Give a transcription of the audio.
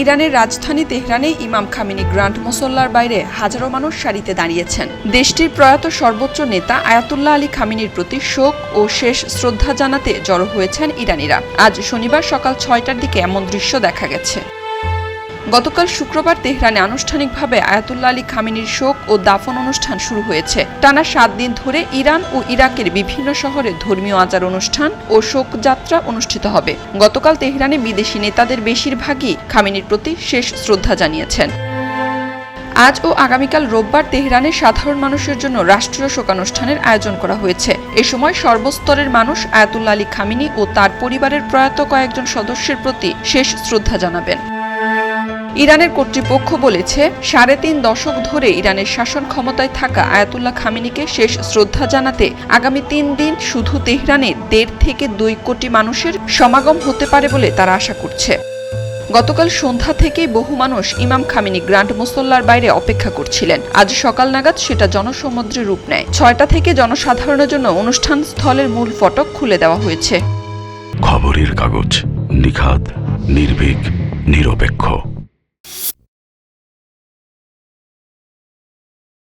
ইরানের রাজধানী তেহরানে ইমাম খামেনি গ্র্যান্ড মুসল্লার বাইরে হাজারো মানুষ সারিতে দাঁড়িয়েছেন। দেশটির প্রয়াত সর্বোচ্চ নেতা আয়াতুল্লাহ আলী খামেনির প্রতি শোক ও শেষ শ্রদ্ধা জানাতে জড়ো হয়েছেন ইরানিরা। আজ শনিবার সকাল ৬টার দিকে এমন দৃশ্য দেখা গেছে। গতকাল শুক্রবার তেহরানে আনুষ্ঠানিকভাবে আয়াতুল্লাহ আলী খামেনির শোক ও দাফন অনুষ্ঠান শুরু হয়েছে। টানা ৭ দিন ধরে ইরান ও ইরাকের বিভিন্ন শহরে ধর্মীয় আচার অনুষ্ঠান ও শোকযাত্রা অনুষ্ঠিত হবে। গতকাল তেহরানে বিদেশি নেতাদের বেশিরভাগই খামেনির প্রতি শেষ শ্রদ্ধা জানিয়েছেন। আজ ও আগামীকাল রোববার তেহরানে সাধারণ মানুষের জন্য রাষ্ট্রীয় শোকানুষ্ঠানের আয়োজন করা হয়েছে। এ সময় সর্বস্তরের মানুষ আয়াতুল্লাহ আলী খামেনি ও তার পরিবারের প্রয়াত কয়েকজন সদস্যের প্রতি শেষ শ্রদ্ধা জানাবেন। ইরানের কর্তৃপক্ষ বলেছে ৩.৫ দশক ধরে ইরানের শাসন ক্ষমতায় থাকা আয়াতুল্লাহ খামেনিকে শেষ শ্রদ্ধা জানাতে আগামী ৩ দিন শুধু তেহরানে ১.৫ থেকে ২ কোটি মানুষের সমাগম হতে পারে বলে তারা আশা করছে। গতকাল সন্ধ্যা থেকেই বহু মানুষ ইমাম খামেনি গ্র্যান্ড মুসল্লার বাইরে অপেক্ষা করছিলেন। আজ সকাল নাগাদ সেটা জনসমুদ্রে রূপ নেয়। ৬টা থেকে জনসাধারণের জন্য অনুষ্ঠান স্থলের মূল ফটক খুলে দেওয়া হয়েছে। খবরের কাগজ, নিখাত, নির্ভীক, নিরপেক্ষ।